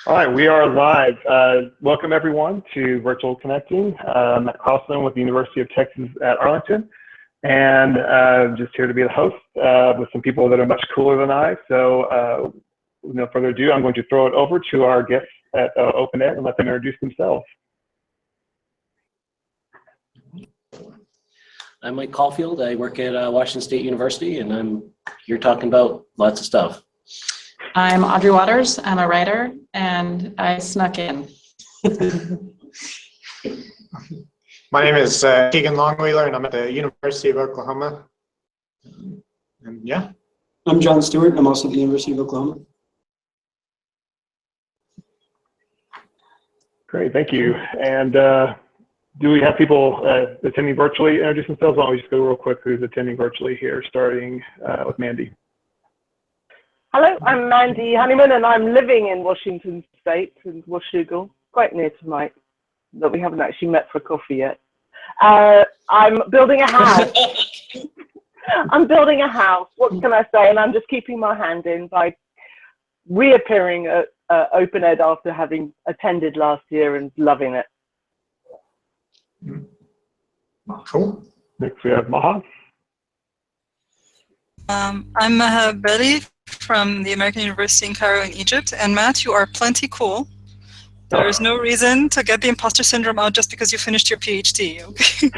All right, we are live. Welcome everyone to Virtual Connecting. I'm at Caulfield with the University of Texas at Arlington, and just here to be the host with some people that are much cooler than I. So with no further ado, I'm going to throw it over to our guests at Open Ed and let them introduce themselves. I'm Mike Caulfield. I work at Washington State University, and I'm here talking about lots of stuff. I'm Audrey Waters. I'm a writer, and I snuck in. My name is Keegan Longwheeler, and I'm at the University of Oklahoma. And yeah. I'm John Stewart. I'm also at the University of Oklahoma. Great, thank you. And do we have people attending virtually introduce themselves? Why don't we just go real quick who's attending virtually here, starting with Mandy. Hello, I'm Mandy Honeyman, and I'm living in Washington State, in Washougal, quite near to Mike, but we haven't actually met for coffee yet. I'm building a house. I'm building a house. What can I say? And I'm just keeping my hand in by reappearing at Open Ed after having attended last year and loving it. Cool. Next we have Maha. I'm Maha Belli from the American University in Cairo in Egypt. And Matt, you are plenty cool. There is no reason to get the imposter syndrome out just because you finished your PhD, okay?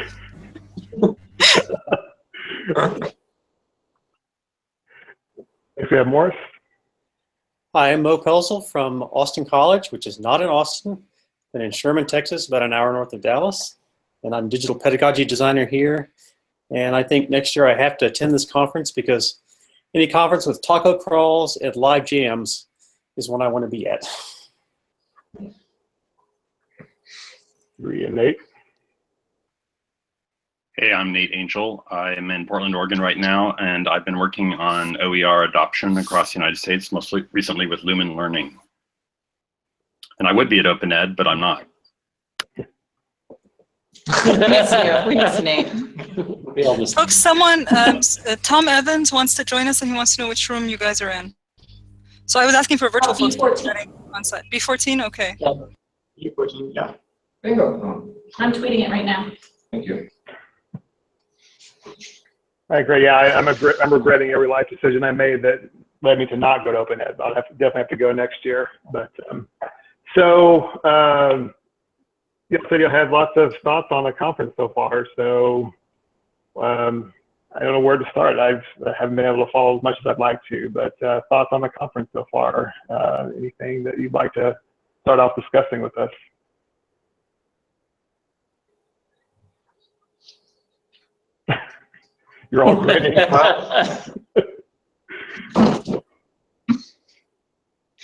Next we have Morris. Hi, I'm Mo Kelsel from Austin College, which is not in Austin, but in Sherman, Texas, about an hour north of Dallas. And I'm digital pedagogy designer here. And I think next year I have to attend this conference because any conference with taco crawls and live jams is one I want to be at. 3 and 8. Hey, I'm Nate Angel. I'm in Portland, Oregon right now, and I've been working on OER adoption across the United States, mostly recently with Lumen Learning. And I would be at Open Ed, but I'm not. We miss Nate. Folks, someone, Tom Evans wants to join us, and he wants to know which room you guys are in. So I was asking for virtual folks. B14. On site. B14, okay. Yeah. B14, yeah. Bingo. I'm tweeting it right now. Thank you. All right, great. Yeah, I'm regretting every life decision I made that led me to not go to Open Ed. I'll definitely have to go next year. But yeah, so you'll have lots of thoughts on the conference so far. So I don't know where to start. I haven't been able to follow as much as I'd like to, but thoughts on the conference so far. Anything that you'd like to start off discussing with us? You're all grinning.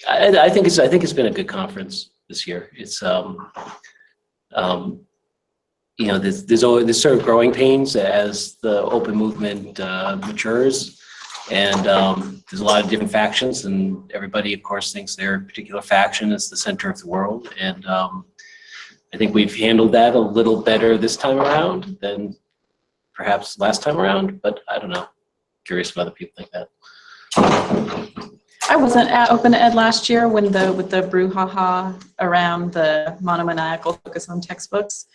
I think it's been a good conference this year. It's you know, there's always sort of growing pains as the open movement matures, and there's a lot of different factions, and everybody, of course, thinks their particular faction is the center of the world. And I think we've handled that a little better this time around than perhaps last time around, but I don't know. Curious if other people think that. I wasn't at Open Ed last year with the brouhaha around the monomaniacal focus on textbooks,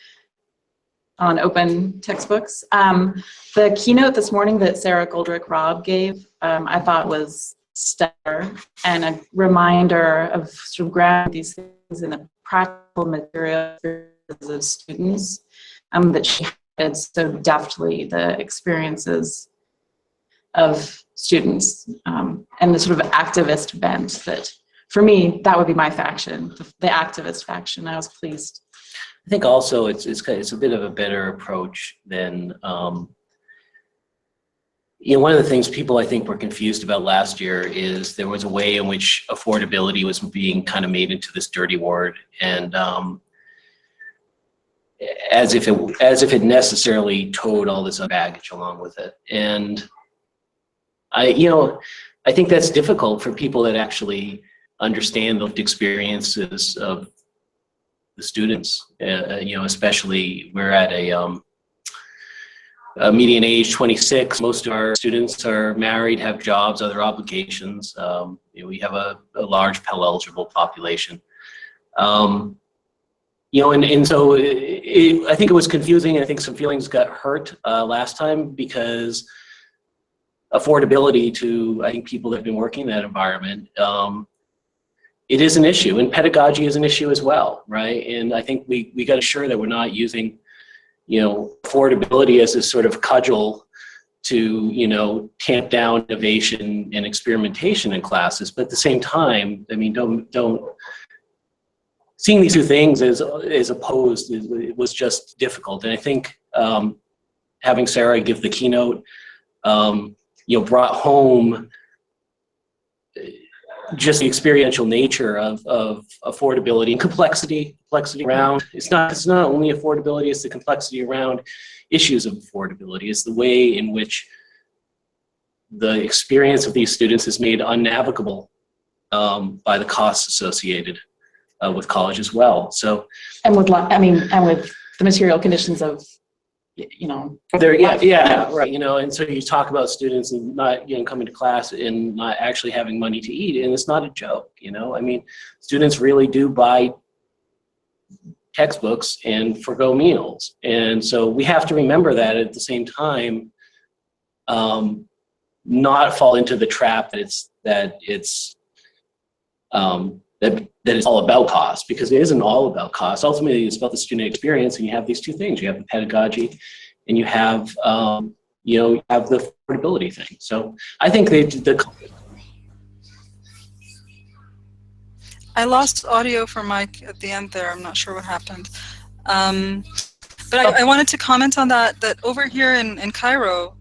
on open textbooks. The keynote this morning that Sarah Goldrick-Robb gave, I thought was stellar, and a reminder of sort of grounding these things in the practical materials of students that she had so deftly, the experiences of students and the sort of activist bent that, for me, that would be my faction, the activist faction. I was pleased. I think also it's a bit of a better approach than, you know, one of the things people I think were confused about last year is there was a way in which affordability was being kind of made into this dirty word, and as if it necessarily towed all this baggage along with it. And I think that's difficult for people that actually understand the lived experiences of the students. Especially we're at a median age 26. Most of our students are married, have jobs, other obligations. We have a large Pell eligible population. You know, and so I think it was confusing. I think some feelings got hurt last time because affordability to, I think, people that have been working in that environment, it is an issue, and pedagogy is an issue as well, right? And I think we got to ensure that we're not using, you know, affordability as a sort of cudgel to, you know, tamp down innovation and experimentation in classes. But at the same time, I mean, don't seeing these two things as opposed, it was just difficult. And I think having Sarah give the keynote, you know, brought home just the experiential nature of affordability and complexity around. It's not only affordability, it's the complexity around issues of affordability. It's the way in which the experience of these students is made unnavigable by the costs associated with college as well. So, and with the material conditions of, you know, right. You know, and so you talk about students and not, you know, coming to class and not actually having money to eat, and it's not a joke. You know, I mean, students really do buy textbooks and forgo meals, and so we have to remember that at the same time, not fall into the trap that it's all about cost, because it isn't all about cost. Ultimately, it's about the student experience, and you have these two things. You have the pedagogy, and you have you know, you have the affordability thing. So I think I lost audio for Mike at the end there. I'm not sure what happened. But I wanted to comment on that over here in Cairo,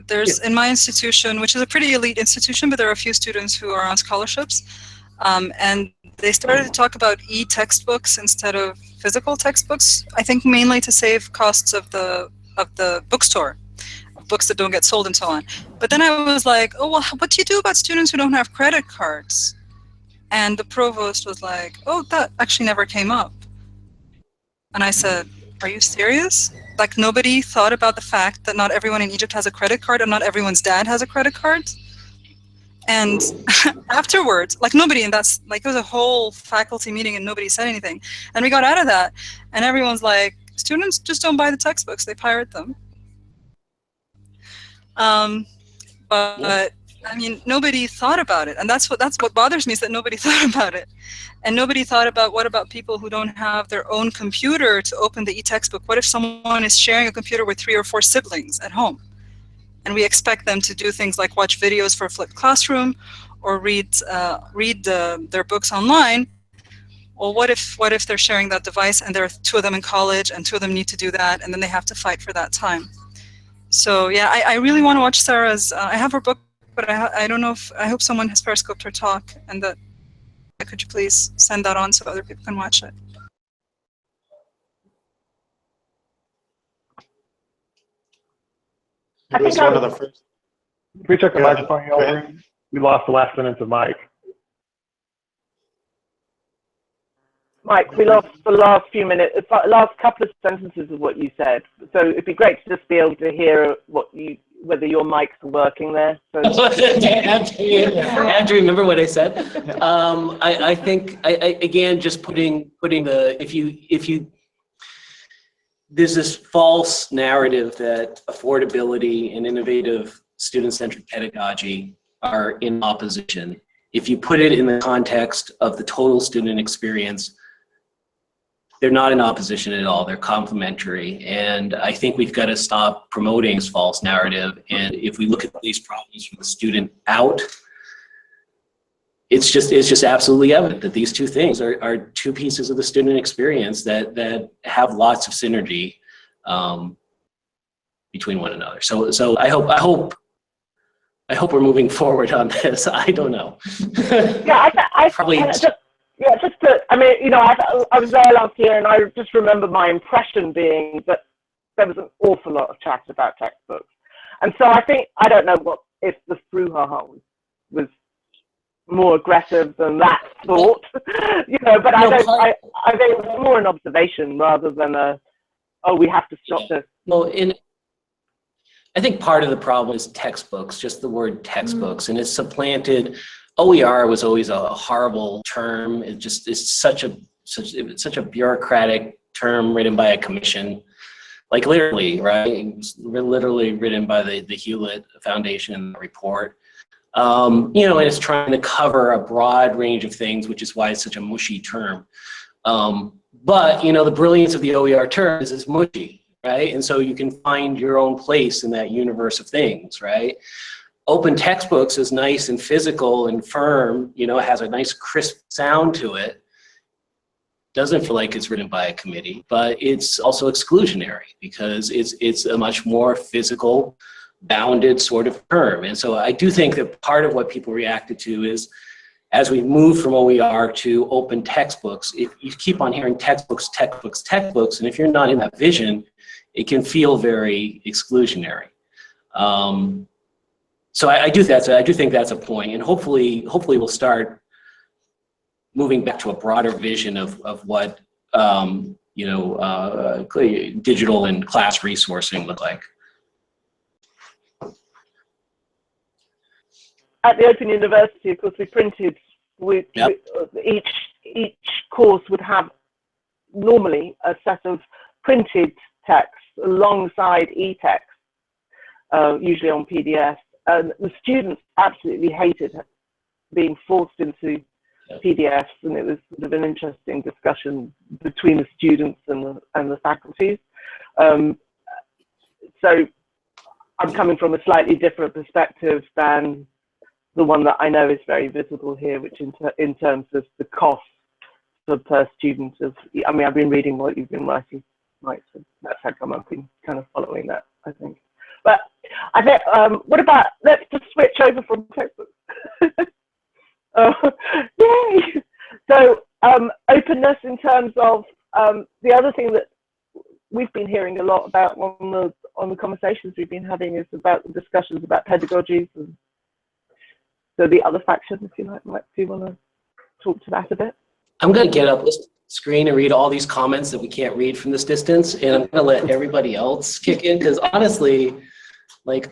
there's, in my institution, which is a pretty elite institution, but there are a few students who are on scholarships. And they started to talk about e-textbooks instead of physical textbooks, I think mainly to save costs of the bookstore, books that don't get sold and so on. But then I was like, oh, well, what do you do about students who don't have credit cards? And the provost was like, oh, that actually never came up. And I said, are you serious? Like, nobody thought about the fact that not everyone in Egypt has a credit card and not everyone's dad has a credit card? And afterwards, like, nobody, and that's like, it was a whole faculty meeting and nobody said anything. And we got out of that and everyone's like, students just don't buy the textbooks, they pirate them. But I mean, nobody thought about it, and that's what bothers me, is that nobody thought about it. And nobody thought about, what about people who don't have their own computer to open the e-textbook? What if someone is sharing a computer with 3 or 4 siblings at home? And we expect them to do things like watch videos for flipped classroom or read their books online. Well, what if they're sharing that device and there are 2 of them in college and 2 of them need to do that, and then they have to fight for that time? So yeah, I really want to watch Sarah's, I have her book, but I don't know if, I hope someone has periscoped her talk, and that, could you please send that on so other people can watch it? It was one of the first. Can we check the microphone over? We lost the last sentence of Mike. Mike, we lost the last few minutes, last couple of sentences of what you said. So it'd be great to just be able to hear whether your mics are working there. So. Andrew, remember what I said? I think again, just putting the, if you there's this false narrative that affordability and innovative student-centered pedagogy are in opposition. If you put it in the context of the total student experience, they're not in opposition at all. They're complementary. And I think we've got to stop promoting this false narrative. And if we look at these problems from the student out, it's just absolutely evident that these two things are 2 pieces of the student experience that have lots of synergy between one another. So I hope we're moving forward on this. I don't know. Yeah, I probably. I mean, you know, I was there last year, and I just remember my impression being that there was an awful lot of chat about textbooks. And so I think, I don't know if the brouhaha was more aggressive than that thought, you know, but I think it was more an observation rather than we have to stop this. Well, I think part of the problem is textbooks, just the word textbooks, and it's supplanted. OER was always a horrible term. It's such a such a bureaucratic term written by a commission, like literally, right? It was literally written by the Hewlett Foundation report. And it's trying to cover a broad range of things, which is why it's such a mushy term. But the brilliance of the OER term is it's mushy, right? And so you can find your own place in that universe of things, right? Open textbooks is nice and physical and firm, it has a nice crisp sound to it. Doesn't feel like it's written by a committee, but it's also exclusionary because it's a much more physical, bounded sort of term. And so I do think that part of what people reacted to is, as we move from OER to open textbooks, if you keep on hearing textbooks, and if you're not in that vision, it can feel very exclusionary. So I do think that's a point, and hopefully we'll start moving back to a broader vision of what digital and class resourcing look like. At the Open University, of course, we printed. Each course would have normally a set of printed text alongside e-text, usually on PDF. And the students absolutely hated being forced into PDFs, and it was sort of an interesting discussion between the students and the faculties. So I'm coming from a slightly different perspective than the one that I know is very visible here, which in terms of the cost per student I've been reading what you've been writing, right? So that's how come I've been kind of following that, I think. But I think, what about, let's just switch over from textbooks. Yay! So openness in terms of the other thing that we've been hearing a lot about on the conversations we've been having is about the discussions about pedagogies. And so the other faction, if you like, do you want to talk to that a bit? I'm going to get up this screen and read all these comments that we can't read from this distance, and I'm going to let everybody else kick in, because honestly,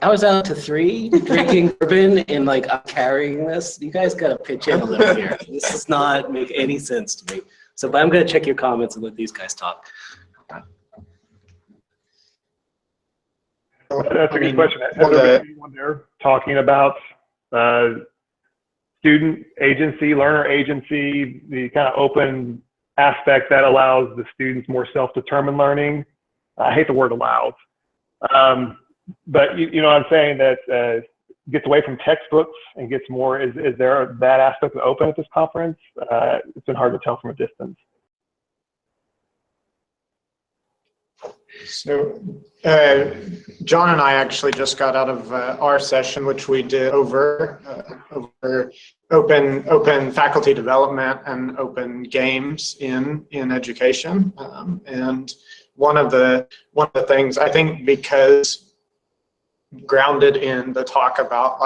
I was out to 3 drinking bourbon, and I'm carrying this. You guys got to pitch in a little here. This does not make any sense to me. So, but I'm going to check your comments and let these guys talk. That's a good question. Has there been anyone there talking about student agency, learner agency, the kind of open aspect that allows the students more self-determined learning? I hate the word allows. But you know what I'm saying, that gets away from textbooks and gets more, is there that aspect of open at this conference? It's been hard to tell from a distance. So John and I actually just got out of our session, which we did over open faculty development and open games in education. And one of the things, I think, because grounded in the talk about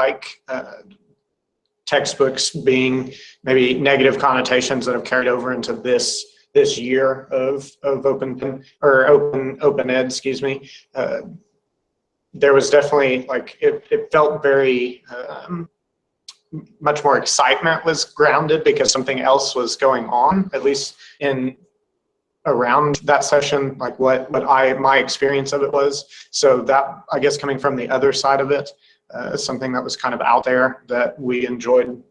textbooks being maybe negative connotations that have carried over into this year of open ed, excuse me, there was definitely it felt very much more excitement was grounded because something else was going on, at least around that session, my experience of it was. So that, I guess, coming from the other side of it, something that was kind of out there that we enjoyed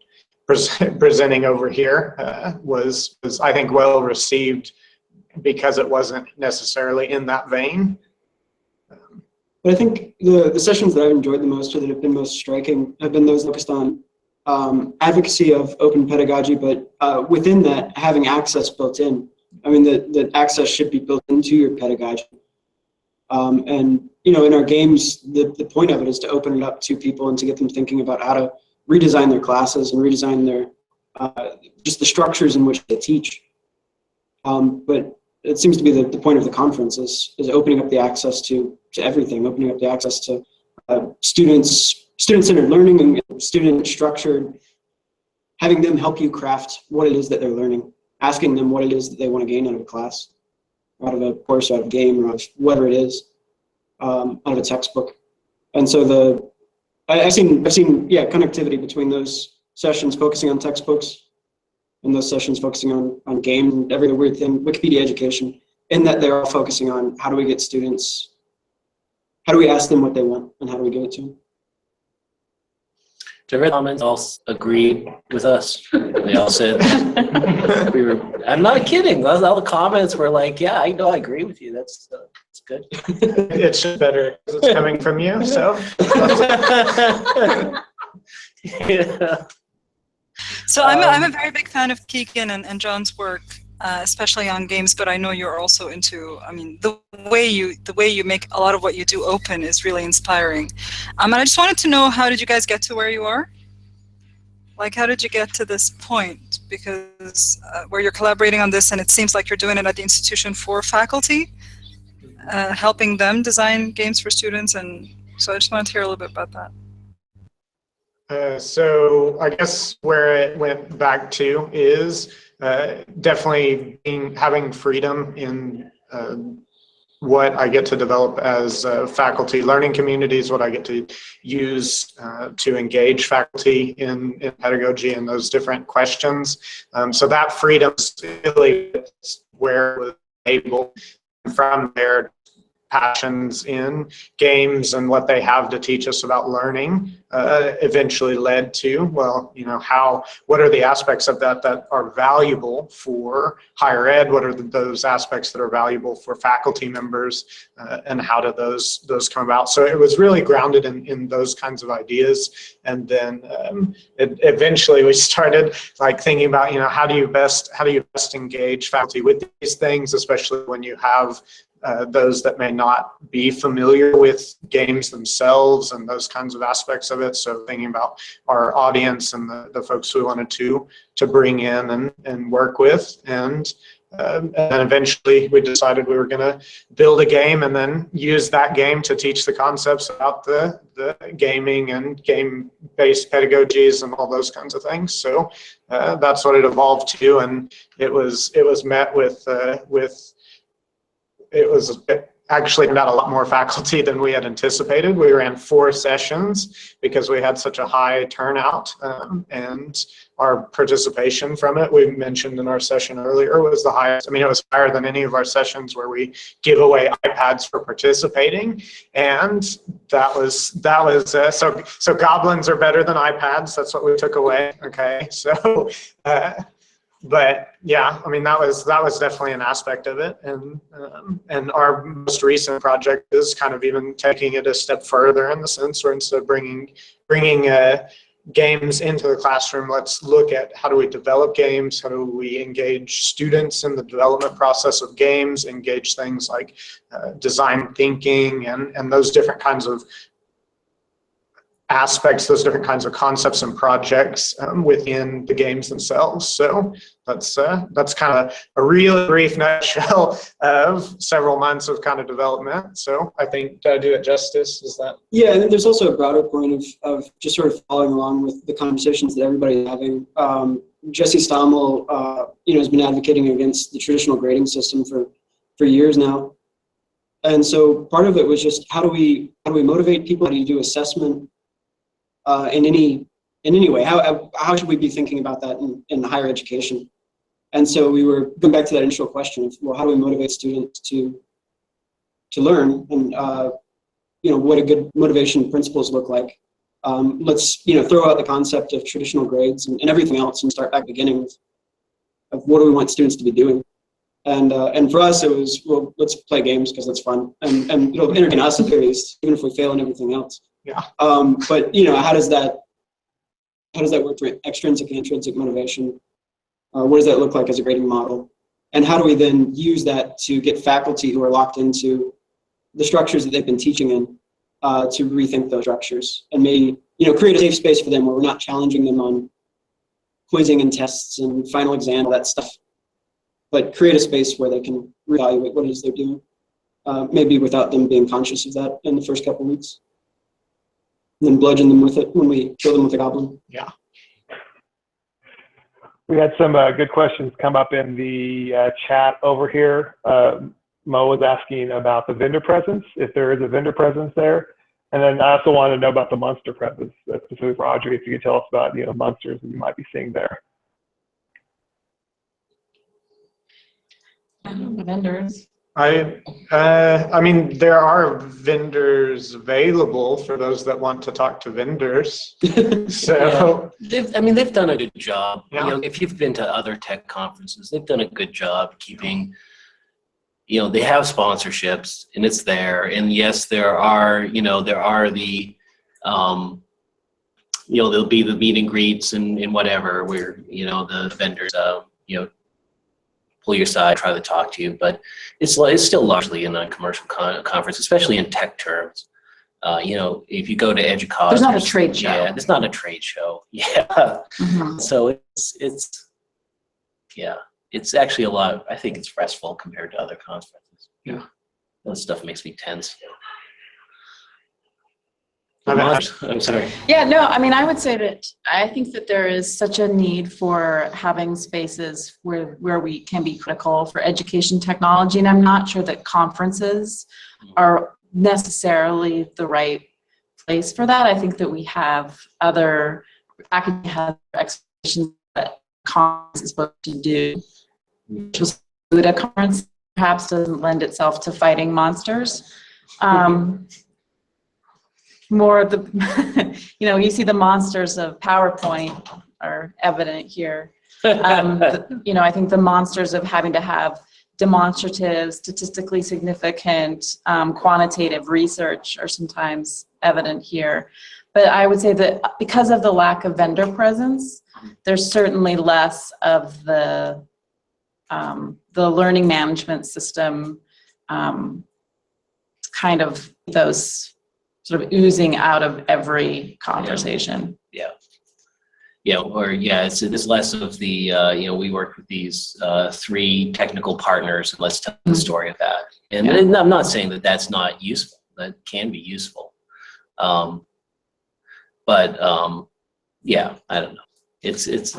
presenting over here was I think well received because it wasn't necessarily in that vein. But I think the sessions that I've enjoyed the most or that have been most striking have been those focused on advocacy of open pedagogy, but within that, having access built in. I mean, that access should be built into your pedagogy. And, in our games, the point of it is to open it up to people and to get them thinking about how to redesign their classes and redesign their, just the structures in which they teach. But it seems to be the point of the conference is opening up the access to everything, opening up the access to student-centered learning and student-structured, having them help you craft what it is that they're learning, asking them what it is that they want to gain out of a class, out of a course, out of a game, or out of whatever it is, out of a textbook. And so I've seen connectivity between those sessions focusing on textbooks and those sessions focusing on games and every weird thing, Wikipedia education, in that they're all focusing on how do we get students, how do we ask them what they want, and how do we give it to them. The comments all agreed with us. They all said we were. I'm not kidding. All the comments were like, "Yeah, I know, I agree with you. That's good." It's better because it's coming from you. So. Yeah. So I'm a very big fan of Keegan and John's work, especially on games. But I know you're also into. I mean, the way you make a lot of what you do open is really inspiring. And I just wanted to know, how did you guys get to where you are? Like, how did you get to this point? Because where you're collaborating on this, and it seems like you're doing it at the institution for faculty, helping them design games for students. And so I just wanted to hear a little bit about that. So I guess where it went back to is definitely having freedom in what I get to develop as faculty learning communities, what I get to use to engage faculty in pedagogy and those different questions. So that freedom is really where it was able. From there, passions in games and what they have to teach us about learning eventually led to, well, you know, what are the aspects of that are valuable for higher ed? What are those aspects that are valuable for faculty members, and how do those come about? So it was really grounded in those kinds of ideas. And then eventually we started like thinking about, you know, how do you best engage faculty with these things, especially when you have those that may not be familiar with games themselves and those kinds of aspects of it. So thinking about our audience and the folks we wanted to bring in and work with. And then eventually we decided we were going to build a game and then use that game to teach the concepts about the gaming and game-based pedagogies and all those kinds of things. So that's what it evolved to. And it was met with it was actually not a lot more faculty than we had anticipated. We ran 4 sessions because we had such a high turnout, and our participation from it, we mentioned in our session earlier, was the highest. I mean, it was higher than any of our sessions where we give away iPads for participating, and that was so goblins are better than iPads. That's what we took away. Okay, so. But yeah, I mean, that was definitely an aspect of it, and our most recent project is kind of even taking it a step further in the sense where instead of bringing games into the classroom, let's look at how do we develop games, how do we engage students in the development process of games, engage things like design thinking and those different kinds of aspects, those different kinds of concepts and projects within the games themselves. So that's kind of a real brief nutshell of several months of kind of development. So I think, did I do it justice? Is that? Yeah, and then there's also a broader point of just sort of following along with the conversations that everybody's having. Jesse Stommel, has been advocating against the traditional grading system for years now. And so part of it was just how do we motivate people? How do you do assessment in any way? How should we be thinking about that in higher education? And so we were going back to that initial question of, well, how do we motivate students to learn, and what a good motivation principles look like. Let's throw out the concept of traditional grades and everything else and start back beginning of what do we want students to be doing. And for us, it was, well, let's play games because it's fun, and it'll entertain us at least, even if we fail in everything else. Yeah. But how does that work for extrinsic and intrinsic motivation? What does that look like as a grading model? And how do we then use that to get faculty who are locked into the structures that they've been teaching in to rethink those structures and maybe create a safe space for them where we're not challenging them on quizzing and tests and final exam, all that stuff, but create a space where they can reevaluate what it is they're doing, maybe without them being conscious of that in the first couple of weeks. And then bludgeon them with it when we kill them with a goblin. Yeah. We had some good questions come up in the chat over here. Mo was asking about the vendor presence, if there is a vendor presence there. And then I also wanted to know about the monster presence, specifically for Audrey, if you could tell us about monsters that you might be seeing there. vendors. I mean, there are vendors available for those that want to talk to vendors. So, they've done a good job. Yeah. You know, if you've been to other tech conferences, they've done a good job keeping, you know, they have sponsorships and it's there. And yes, there are the, you know, there'll be the meet and greets and whatever where, you know, the vendors, you know, pull your side, try to talk to you, but it's still largely a non-commercial conference, especially in tech terms. You know, if you go to EDUCAUSE, There's not a trade show. Yeah, it's not a trade show. Yeah. Mhm. So it's actually a lot. I think it's restful compared to other conferences. Yeah. That stuff makes me tense. I'm sorry. Yeah, no, I mean, I would say that I think that there is such a need for having spaces where we can be critical for education technology, and I'm not sure that conferences are necessarily the right place for that. I think that we have other academia has expectations that conference is supposed to do, which was good. A conference perhaps doesn't lend itself to fighting monsters. More of the, you know, you see the monsters of PowerPoint are evident here. You know, I think the monsters of having to have demonstrative, statistically significant, quantitative research are sometimes evident here. But I would say that because of the lack of vendor presence, there's certainly less of the learning management system kind of those sort of oozing out of every conversation. There's less of the you know, we work with these 3 technical partners and let's tell the story of that. And I'm not saying that that's not useful. That can be useful. I don't know. It's.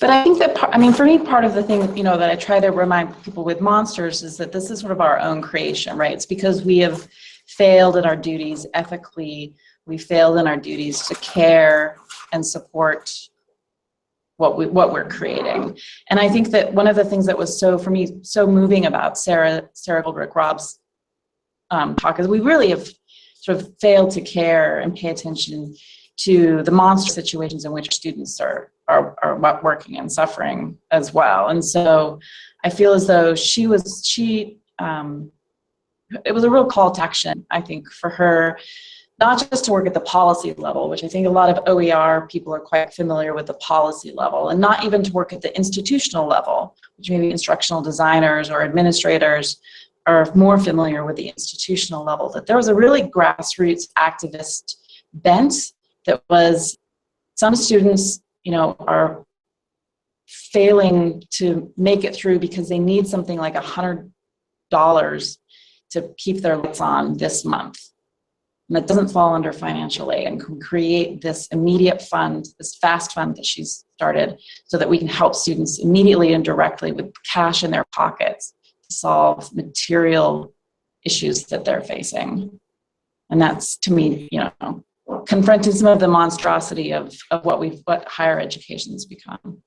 But I think that, I mean, for me, part of the thing, you know, that I try to remind people with monsters is that this is sort of our own creation, right? It's because we have failed in our duties ethically. We failed in our duties to care and support what we're creating. And I think that one of the things that was for me so moving about Sarah Goldrick-Rob's talk is we really have sort of failed to care and pay attention to the monster situations in which students are working and suffering as well. And so I feel as though it was a real call to action, I think, for her, not just to work at the policy level, which I think a lot of OER people are quite familiar with the policy level, and not even to work at the institutional level, which maybe instructional designers or administrators are more familiar with the institutional level, that there was a really grassroots activist bent that was some students, you know, are failing to make it through because they need something like $100 to keep their lights on this month. And that doesn't fall under financial aid and can create this immediate fund, this fast fund that she's started so that we can help students immediately and directly with cash in their pockets to solve material issues that they're facing. And that's, to me, you know, confronting some of the monstrosity of what higher education has become.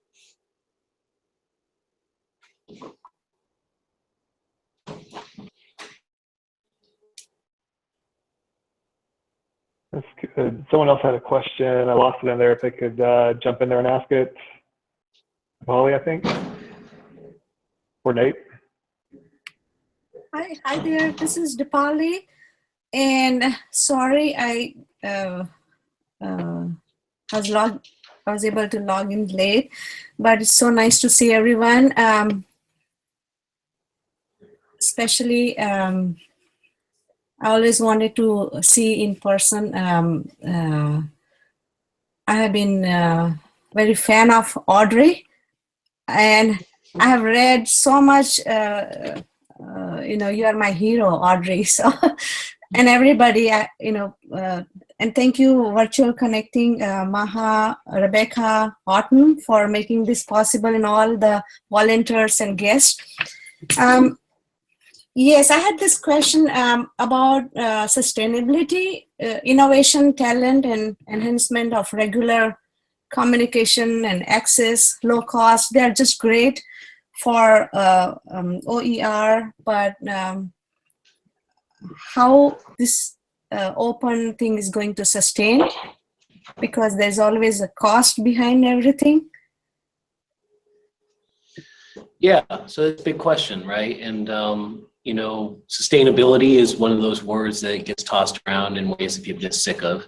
That's good. Someone else had a question. I lost it in there. If they could jump in there and ask it. Polly, I think. Or Nate. Hi there. This is Dipali. And sorry, I was able to log in late, but it's so nice to see everyone. Especially, I always wanted to see in person. I have been very fan of Audrey, and I have read so much. You know, you are my hero, Audrey. So, and everybody, and thank you, Virtual Connecting, Maha, Rebecca, Horton, for making this possible, and all the volunteers and guests. Yes, I had this question about sustainability, innovation, talent, and enhancement of regular communication and access, low cost. They're just great. for OER, but how this open thing is going to sustain, because there's always a cost behind everything. Yeah, so that's a big question, right? And you know, sustainability is one of those words that gets tossed around in ways that people get sick of.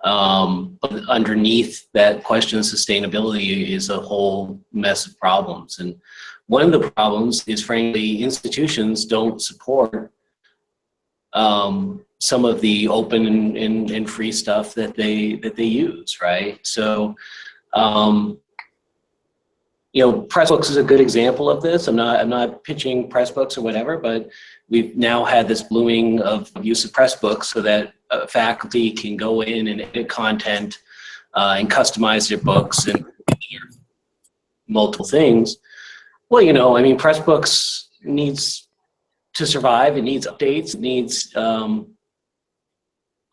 But underneath that question of sustainability is a whole mess of problems. And one of the problems is, frankly, institutions don't support some of the open and free stuff that they use, right? So, you know, Pressbooks is a good example of this. I'm not pitching Pressbooks or whatever, but we've now had this blooming of use of Pressbooks so that faculty can go in and edit content and customize their books and multiple things. Well, you know, I mean, Pressbooks needs to survive. It needs updates. It needs, you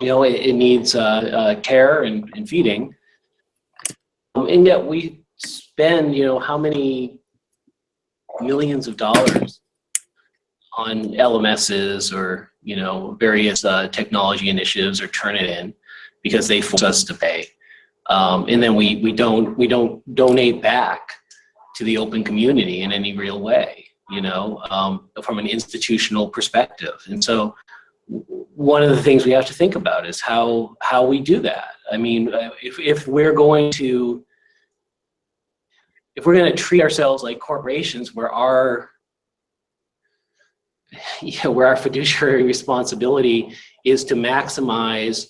know, it needs care and feeding. And yet we spend, you know, how many millions of dollars on LMSs or, you know, various technology initiatives or Turnitin because they force us to pay, and then we don't donate back to the open community in any real way, you know, from an institutional perspective. And so one of the things we have to think about is how we do that. I mean, if we're going to treat ourselves like corporations where our fiduciary responsibility is to maximize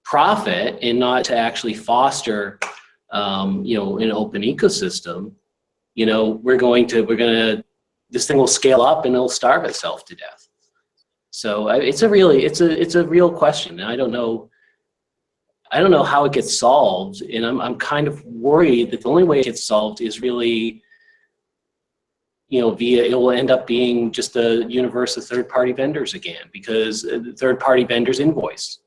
profit and not to actually foster, you know, an open ecosystem, you know, this thing will scale up and it'll starve itself to death. So it's a real question, and I don't know how it gets solved, and I'm kind of worried that the only way it gets solved is really, you know, it will end up being just a universe of third-party vendors again, because third-party vendors invoice,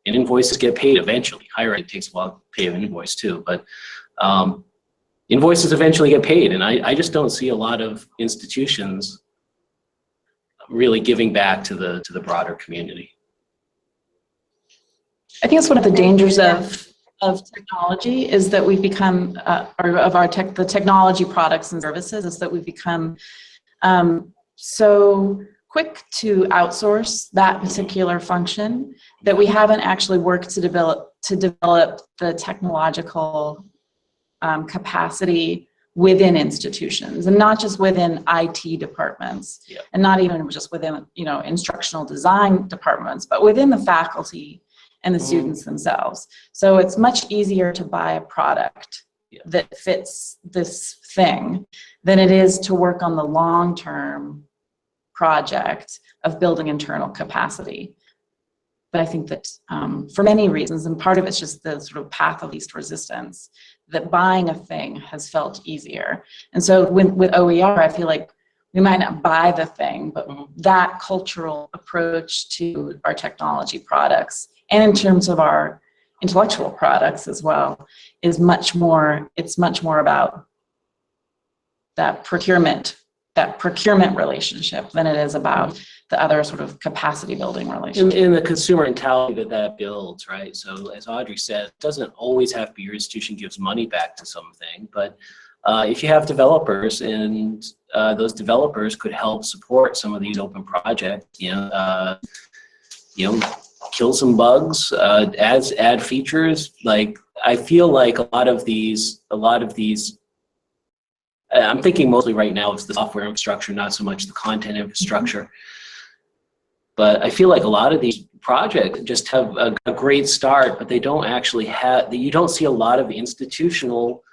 and invoices get paid eventually. Higher ed takes a while to pay an invoice too, but invoices eventually get paid, and I just don't see a lot of institutions really giving back to the broader community. I think it's one of the dangers of technology is that we've become, or of the technology products and services, is that we've become so quick to outsource that particular function that we haven't actually worked to develop the technological capacity within institutions, and not just within IT departments, yeah, and not even just within, you know, instructional design departments, but within the faculty and the students themselves. So it's much easier to buy a product that fits this thing than it is to work on the long-term project of building internal capacity. But I think that for many reasons, and part of it's just the sort of path of least resistance, that buying a thing has felt easier. And so with OER, I feel like we might not buy the thing, but that cultural approach to our technology products, and in terms of our intellectual products as well, is much more about that procurement relationship than it is about the other sort of capacity building relationship. In the consumer mentality that builds, right? So as Audrey said, it doesn't always have to be your institution gives money back to something, but if you have developers, and those developers could help support some of these open projects, you know, kill some bugs, add features. Like, I feel like a lot of these, I'm thinking mostly right now of the software infrastructure, not so much the content infrastructure. But I feel like a lot of these projects just have a great start, but they don't actually have, you don't see a lot of institutional,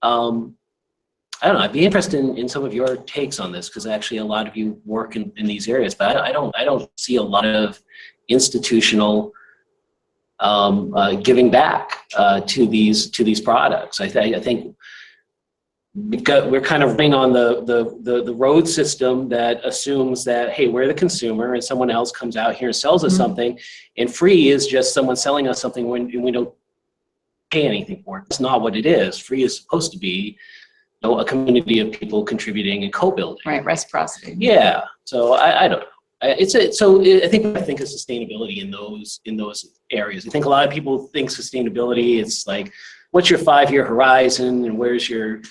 I don't know, I'd be interested in some of your takes on this, because actually a lot of you work in these areas, but I don't see a lot of institutional giving back to these products. I think we're kind of running on the road system that assumes that, hey, we're the consumer and someone else comes out here and sells us something, and free is just someone selling us something when we don't pay anything for it. It's not what it is. Free is supposed to be, a community of people contributing and co-building. Right, reciprocity. Yeah. So I don't know. I think of sustainability in those areas. I think a lot of people think sustainability, it's like, what's your 5-year horizon and where's your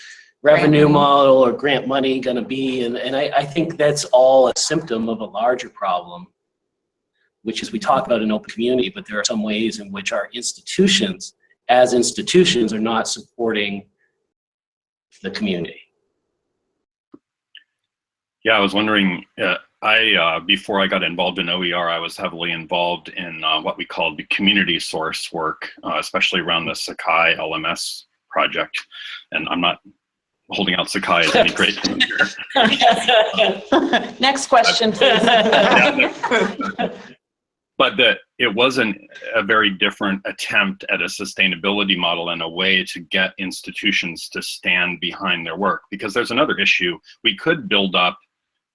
revenue model or grant money going to be? And I think that's all a symptom of a larger problem, which is we talk about an open community, but there are some ways in which our institutions, as institutions, are not supporting the community. Yeah, I was wondering, before I got involved in OER, I was heavily involved in what we called the community source work, especially around the Sakai LMS project. And I'm not holding out Sakai as any great thing here. Next question, please. But it wasn't a very different attempt at a sustainability model and a way to get institutions to stand behind their work. Because there's another issue. We could build up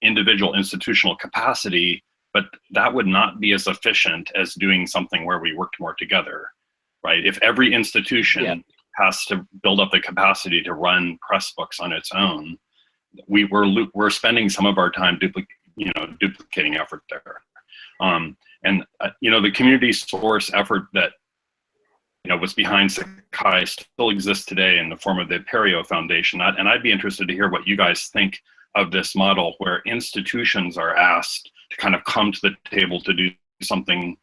individual institutional capacity, but that would not be as efficient as doing something where we worked more together, right? If every institution has to build up the capacity to run press books on its own, we're spending some of our time duplicating effort there. The community source effort that was behind Sakai still exists today in the form of the Perio Foundation. And I'd be interested to hear what you guys think of this model where institutions are asked to kind of come to the table to do something in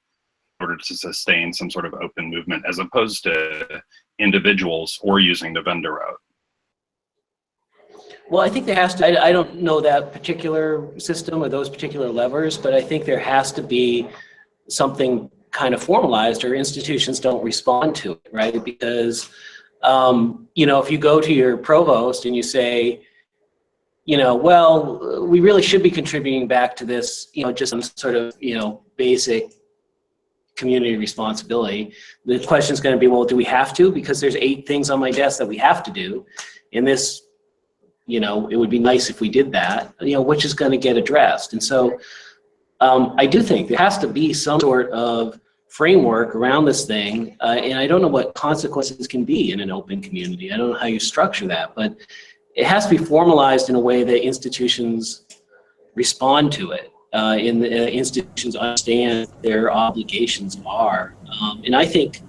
order to sustain some sort of open movement, as opposed to individuals or using the vendor route. Well, I think there has to, I don't know that particular system or those particular levers, but I think there has to be something kind of formalized or institutions don't respond to it, right? Because, if you go to your provost and you say, well, we really should be contributing back to this, just some sort of, basic community responsibility. The question is going to be, well, do we have to? Because there's 8 things on my desk that we have to do. In this, it would be nice if we did that, which is going to get addressed. And so I do think there has to be some sort of framework around this thing. And I don't know what consequences can be in an open community. I don't know how you structure that, but it has to be formalized in a way that institutions respond to it. And the institutions understand their obligations are. And I think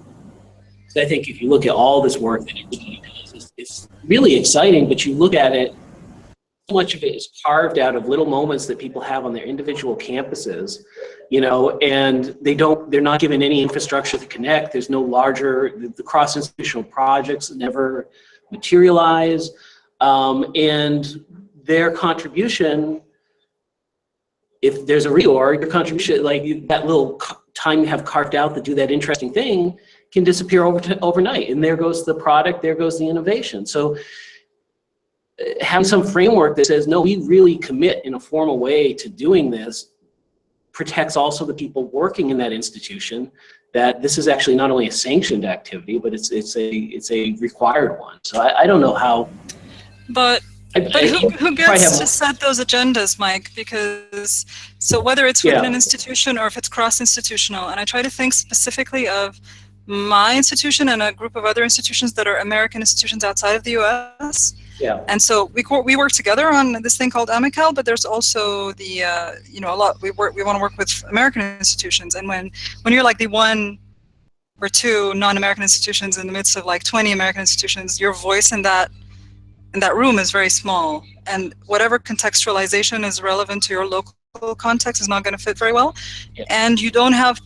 if you look at all this work that everybody does, it's really exciting, but you look at it, so much of it is carved out of little moments that people have on their individual campuses, and they're not given any infrastructure to connect. There's no the cross-institutional projects never materialize. And their contribution, if there's a reorg, your contribution, like that little time you have carved out to do that interesting thing, can disappear overnight. And there goes the product, there goes the innovation. So having some framework that says, no, we really commit in a formal way to doing this, protects also the people working in that institution, that this is actually not only a sanctioned activity, but it's a required one. So I don't know how. But who gets to set those agendas, Mike? Because so whether it's within an institution or if it's cross-institutional, and I try to think specifically of my institution and a group of other institutions that are American institutions outside of the U.S. Yeah. And so we work together on this thing called Amical, but there's also the a lot we want to work with American institutions, and when you're like the 1 or 2 non-American institutions in the midst of like 20 American institutions, your voice in that room is very small, and whatever contextualization is relevant to your local context is not going to fit very well. And you don't have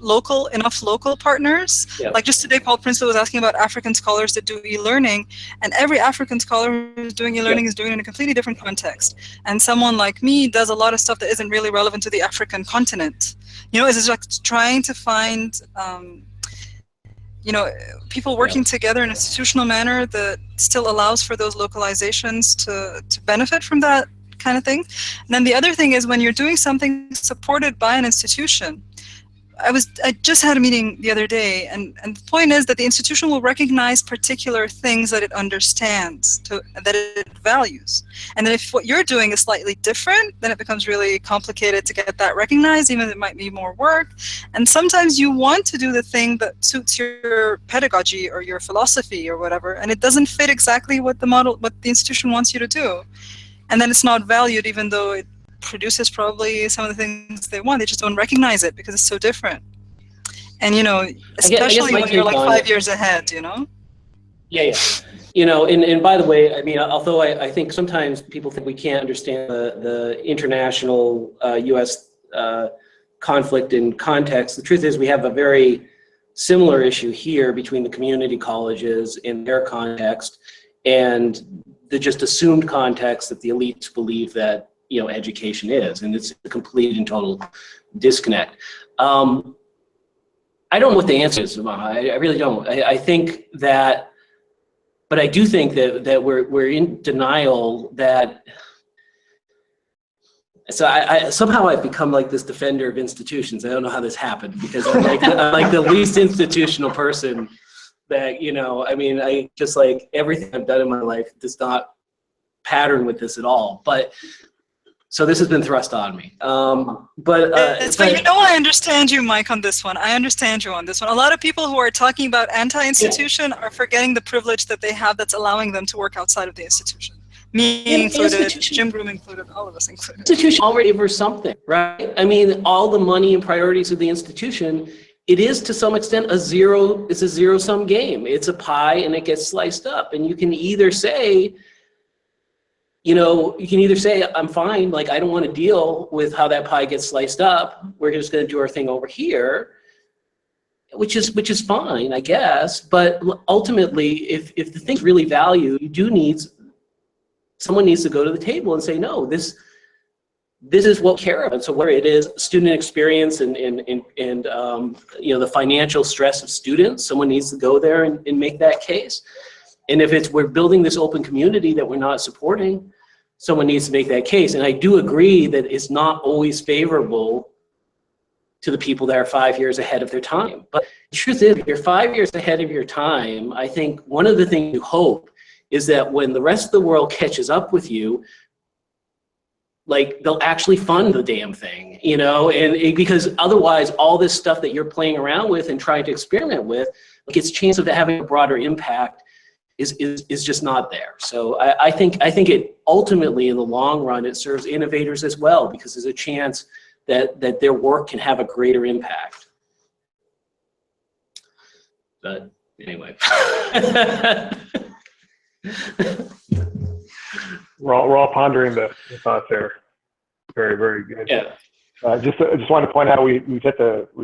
enough local partners. Like just today, Paul Prinsloo was asking about African scholars that do e-learning, and every African scholar who's doing e-learning is doing it in a completely different context. And someone like me does a lot of stuff that isn't really relevant to the African continent. It's like trying to find people working together in an institutional manner that still allows for those localizations to benefit from that kind of thing. And then the other thing is when you're doing something supported by an institution, I just had a meeting the other day, and the point is that the institution will recognize particular things that it understands, that it values. And then if what you're doing is slightly different, then it becomes really complicated to get that recognized, even if it might be more work. And sometimes you want to do the thing that suits your pedagogy or your philosophy or whatever, and it doesn't fit exactly what the institution wants you to do. And then it's not valued, even though it produces probably some of the things they want. They just don't recognize it because it's so different. And, you know, especially when you're like 5 years ahead, you know? Yeah. You know, and by the way, I mean, although I think sometimes people think we can't understand the international U.S. Conflict and context, the truth is we have a very similar issue here between the community colleges in their context and the just assumed context that the elites believe that, you know, education is, and it's a complete and total disconnect. I don't know what the answer is, Maha. I really don't. I think that, but I do think that we're in denial that. So somehow I've become like this defender of institutions. I don't know how this happened because I'm like the least institutional person that, you know, I mean, I just like everything I've done in my life does not pattern with this at all. But so this has been thrust on me. But you know, I understand you, Mike, on this one. I understand you on this one. A lot of people who are talking about anti-institution are forgetting the privilege that they have that's allowing them to work outside of the institution. Me included, Jim Broom included, all of us included. Institution already for something, right? I mean, all the money and priorities of the institution, it is to some extent it's a zero-sum game. It's a pie and it gets sliced up. And you can either say, I'm fine, like I don't want to deal with how that pie gets sliced up. We're just going to do our thing over here, which is fine, I guess. But ultimately, if the thing's really valued, someone needs to go to the table and say, no, this is what we care about. So where it is student experience and you know, the financial stress of students, someone needs to go there and make that case. And if we're building this open community that we're not supporting, someone needs to make that case. And I do agree that it's not always favorable to the people that are 5 years ahead of their time. But the truth is, if you're 5 years ahead of your time, I think one of the things you hope is that when the rest of the world catches up with you, like they'll actually fund the damn thing, you know, and because otherwise all this stuff that you're playing around with and trying to experiment with, like its chance of having a broader impact is just not there. So I think it ultimately in the long run, it serves innovators as well, because there's a chance that their work can have a greater impact. But anyway. We're all pondering the thoughts there. Very, very good. Yeah. I just want to point out we've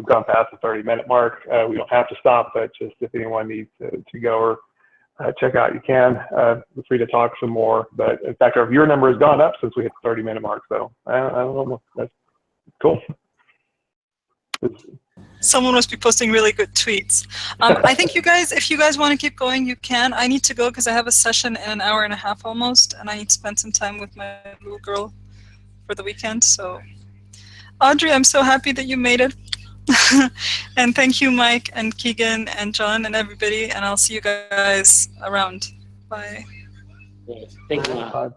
gone past the 30-minute mark. We don't have to stop, but just if anyone needs to go or check out, you can. Feel free to talk some more. But in fact, our viewer number has gone up since we hit the 30-minute mark. So I don't know. That's cool. Someone must be posting really good tweets. I think if you guys want to keep going, you can. I need to go because I have a session in an hour and a half almost, and I need to spend some time with my little girl for the weekend. So, Audrey, I'm so happy that you made it. And thank you, Mike and Keegan and John and everybody, and I'll see you guys around. Bye. Thank you.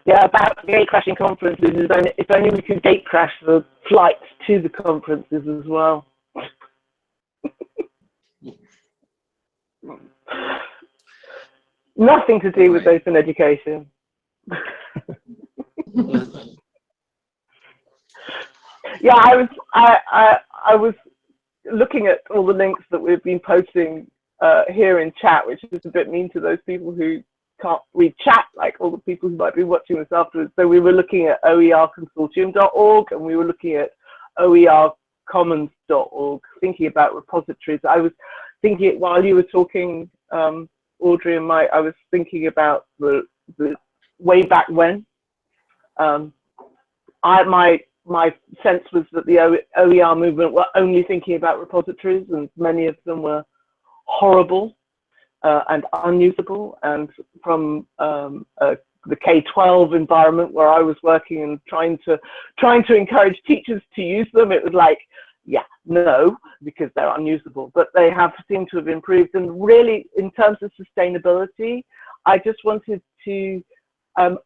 Yeah, about gate crashing conferences, if only we could gate crash the flights to the conferences as well. Nothing to do with open education. Yeah, I was looking at all the links that we've been posting here in chat, which is a bit mean to those people who can't read chat, like all the people who might be watching this afterwards. So we were looking at oerconsortium.org and we were looking at oercommons.org, thinking about repositories. I was thinking, while you were talking, Audrey and Mike, I was thinking about the way back when. My sense was that the OER movement were only thinking about repositories, and many of them were horrible and unusable. And from a the K-12 environment where I was working and trying to encourage teachers to use them, it was like, yeah, no, because they're unusable, but they have seemed to have improved. And really, in terms of sustainability, I just wanted to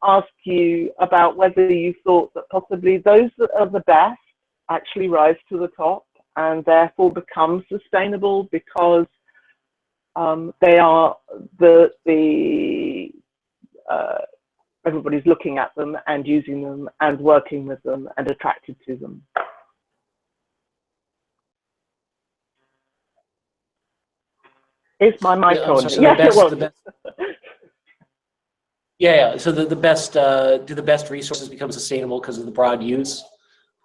ask you about whether you thought that possibly those that are the best actually rise to the top and therefore become sustainable because they are everybody's looking at them and using them and working with them and attracted to them. Is my mic on? So Yes, it was. Yeah. So do the best resources become sustainable because of the broad use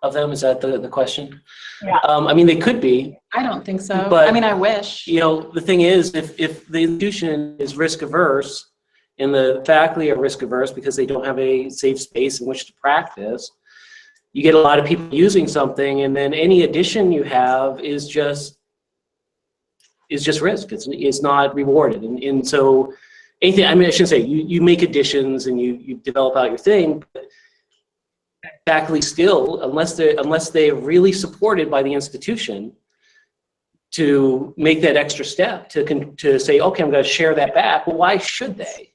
of them? Is that the question? Yeah. I mean, they could be. I don't think so. But I mean, I wish. You know, the thing is, if the institution is risk averse and the faculty are risk averse because they don't have a safe space in which to practice, you get a lot of people using something, and then any addition you have is just risk. It's not rewarded, and so anything. I mean, I shouldn't say you make additions and you develop out your thing. But faculty still, unless they're really supported by the institution to make that extra step to say, okay, I'm going to share that back. Well, why should they?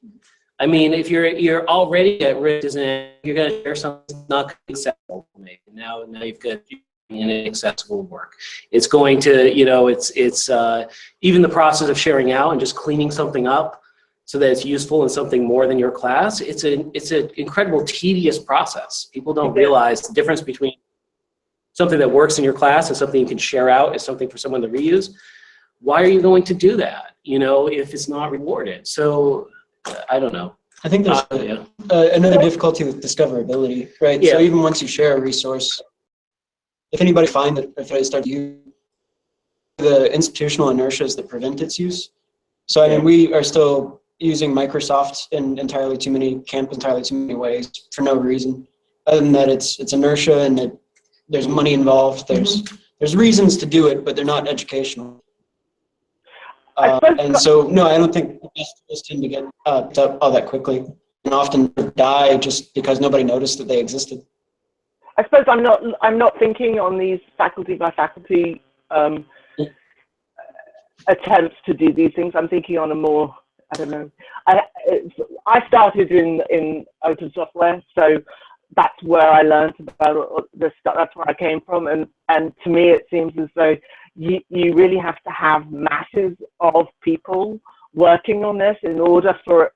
I mean, if you're already at risk, you're going to share something that's not going to be acceptable. Now you've got inaccessible work. It's going to, you know, it's even the process of sharing out and just cleaning something up so that it's useful in something more than your class. It's an incredible tedious process. People don't realize the difference between something that works in your class and something you can share out is something for someone to reuse. Why are you going to do that, you know, if it's not rewarded? So I don't know. I think there's another difficulty with discoverability, right? Yeah. So even once you share a resource, if anybody finds it, if they start using the institutional inertias that prevent its use. So I mean, we are still using Microsoft in entirely too many ways for no reason, other than that it's inertia and there's money involved. There's reasons to do it, but they're not educational. And so, no, I don't think those tend to get up all that quickly, and often die just because nobody noticed that they existed. I suppose I'm not thinking on these faculty by faculty attempts to do these things. I'm thinking on a more, I don't know. I started in open software, so that's where I learned about this stuff. That's where I came from, and to me it seems as though you really have to have masses of people working on this in order for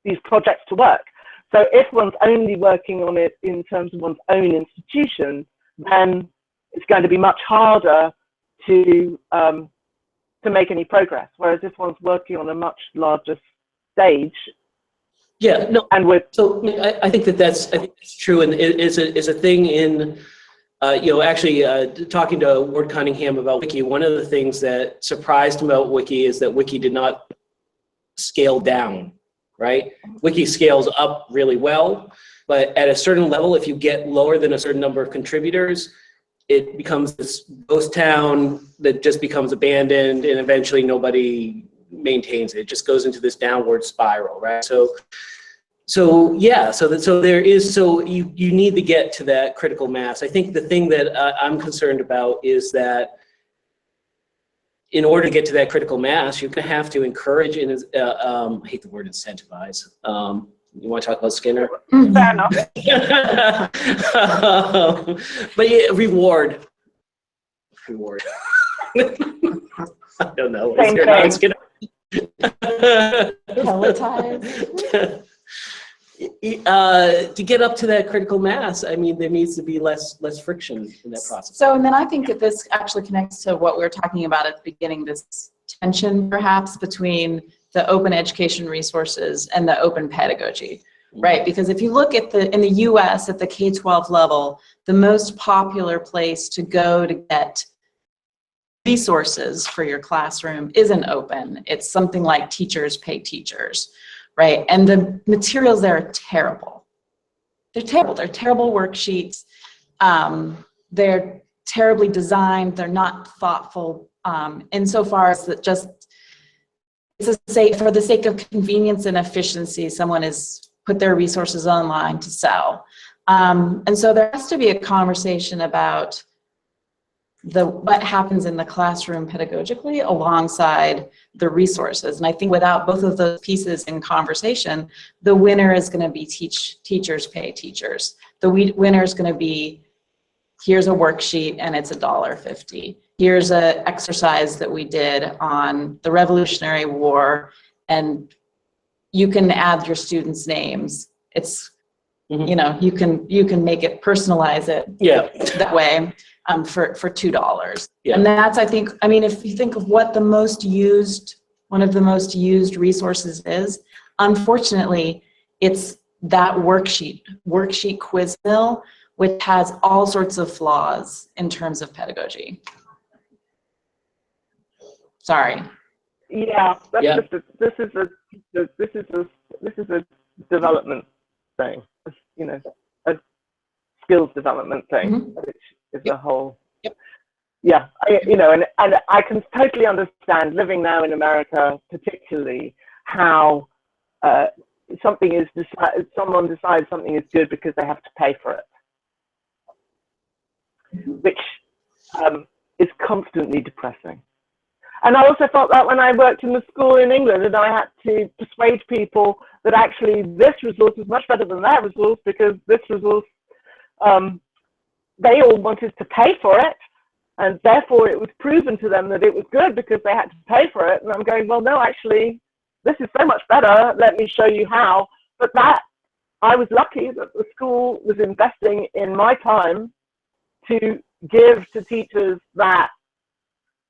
these projects to work. So if one's only working on it in terms of one's own institution, then it's going to be much harder to make any progress. Whereas if one's working on a much larger stage, yeah, no, and with I think that's true, and it is a thing in you know, actually talking to Ward Cunningham about Wiki. One of the things that surprised him about Wiki is that Wiki did not scale down. Right? Wiki scales up really well, but at a certain level, if you get lower than a certain number of contributors, it becomes this ghost town that just becomes abandoned, and eventually nobody maintains it. It just goes into this downward spiral, right? So you need to get to that critical mass. I think the thing that I'm concerned about is that in order to get to that critical mass, you're going to have to encourage and I hate the word incentivize. You want to talk about Skinner? Fair enough. But yeah, reward. I don't know. Same thing. Skinner? Pelletize. To get up to that critical mass, I mean, there needs to be less friction in that process. So, and then I think that this actually connects to what we were talking about at the beginning, this tension perhaps between the open education resources and the open pedagogy, right? Because if you look at in the US at the K-12 level, the most popular place to go to get resources for your classroom isn't open. It's something like Teachers Pay Teachers. Right, and the materials there are terrible. They're terrible. They're terrible worksheets. They're terribly designed. They're not thoughtful insofar as that just for the sake of convenience and efficiency, someone has put their resources online to sell. And so there has to be a conversation about what happens in the classroom pedagogically alongside the resources. And I think without both of those pieces in conversation, the winner is going to be teachers pay teachers. The winner is going to be, here's a worksheet and it's $1.50. Here's an exercise that we did on the Revolutionary War, and you can add your students' names. It's, you know, you can make it, personalize it that way. For $2. Yeah. And that's, I think, I mean, if you think of what one of the most used resources is, unfortunately, it's that worksheet quiz mill, which has all sorts of flaws in terms of pedagogy. Sorry. Yeah, this is a development thing, you know, a skills development thing, which is a whole. Yeah, you know, and I can totally understand, living now in America, particularly, how someone decides something is good because they have to pay for it, which is constantly depressing. And I also felt that when I worked in the school in England, and I had to persuade people that actually this resource is much better than that resource, because this resource, they all wanted to pay for it, and therefore it was proven to them that it was good because they had to pay for it. And I'm going, well, no, actually, this is so much better. Let me show you how. But I was lucky that the school was investing in my time to give to teachers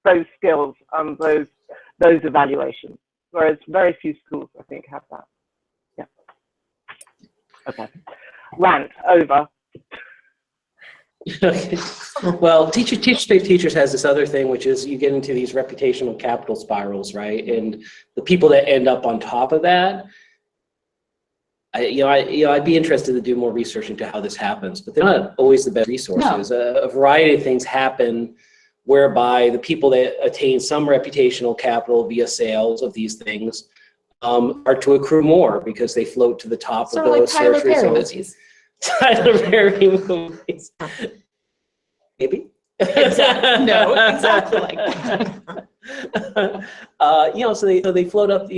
those skills and those evaluations, whereas very few schools, I think, have that. Yeah. Okay. Rant over. Well, teachers pay teachers has this other thing, which is you get into these reputational capital spirals, right? And the people that end up on top of that, I'd be interested to do more research into how this happens, but they're not always the best resources. No. A variety of things happen whereby the people that attain some reputational capital via sales of these things are to accrue more because they float to the top of those search results. Tyler Perry movies. Maybe? Exactly. No, exactly like that. So they float up,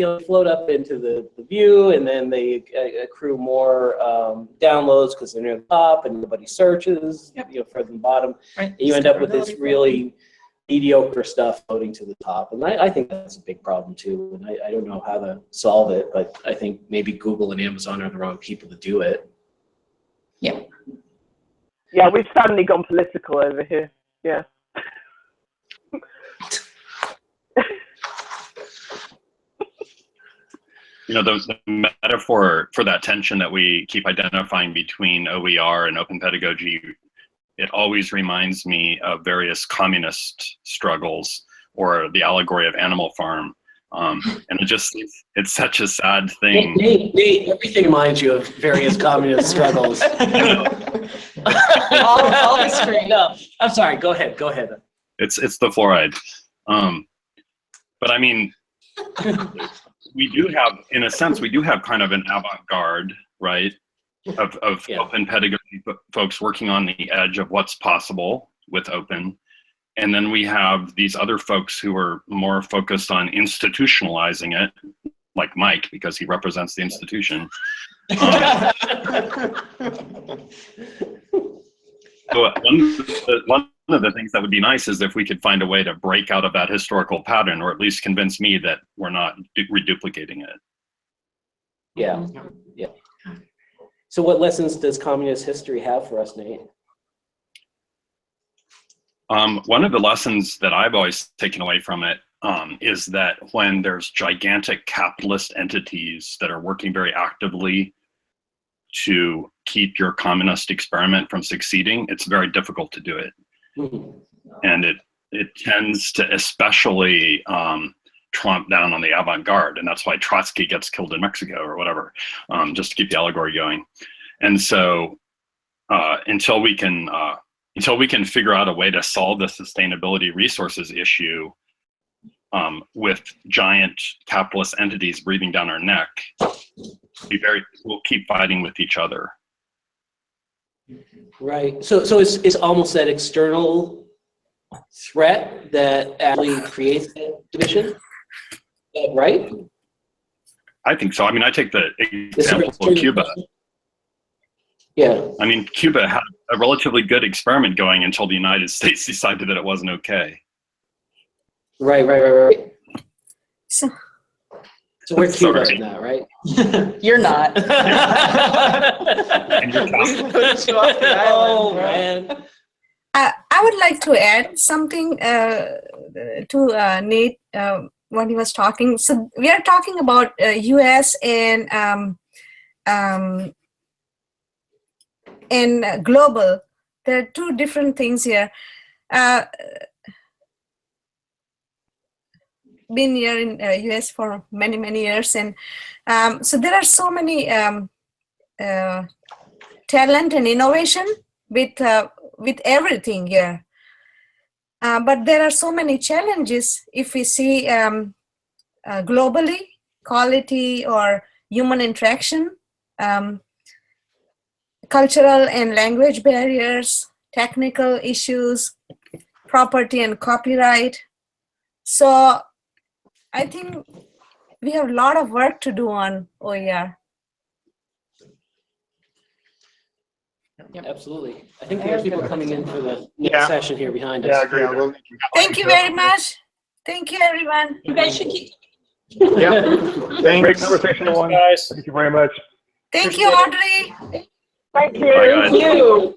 into the view, and then they accrue more downloads because they're near the top and nobody searches, further than the bottom. Right. And you end up with this really mediocre stuff floating to the top. And I think that's a big problem too. And I don't know how to solve it, but I think maybe Google and Amazon are the wrong people to do it. Yeah. Yeah, we've suddenly gone political over here. Yeah. The metaphor for that tension that we keep identifying between OER and open pedagogy, it always reminds me of various communist struggles or the allegory of Animal Farm. And it's such a sad thing. Nate, everything reminds you of various communist struggles. all extreme. No, I'm sorry. Go ahead. It's the fluoride. But I mean, we do have kind of an avant-garde, right, of open pedagogy folks working on the edge of what's possible with open. And then we have these other folks who are more focused on institutionalizing it, like Mike, because he represents the institution. So one of the things that would be nice is if we could find a way to break out of that historical pattern, or at least convince me that we're not reduplicating it. Yeah. So what lessons does communist history have for us, Nate? One of the lessons that I've always taken away from it is that when there's gigantic capitalist entities that are working very actively to keep your communist experiment from succeeding, it's very difficult to do it. Mm-hmm. And it tends to especially tromp down on the avant-garde, and that's why Trotsky gets killed in Mexico or whatever, just to keep the allegory going. And so until we can figure out a way to solve the sustainability resources issue, with giant capitalist entities breathing down our neck, we'll keep fighting with each other. Right. So it's almost that external threat that actually creates that division, right? I think so. I mean, I take the example of Cuba. Yeah. I mean, Cuba had a relatively good experiment going until the United States decided that it wasn't okay. Right. So we're Cuba right now, right? You're not. And you're Oh, man. I would like to add something to Nate when he was talking. So we are talking about U.S. and global. There are two different things here. Been here in U.S. for many years, and so there are so many talent and innovation with everything here. But there are so many challenges if we see globally, quality or human interaction, cultural and language barriers, technical issues, property and copyright. So I think we have a lot of work to do on OER. Yep, absolutely. I think there's people coming in for the next session here behind us. Yeah, I agree. Thank you very much. Thank you, everyone. You guys should keep. Yeah. Great conversation, everyone. Guys. Thank you very much. Thank you, Audrey. Thank you. Bye, guys. You.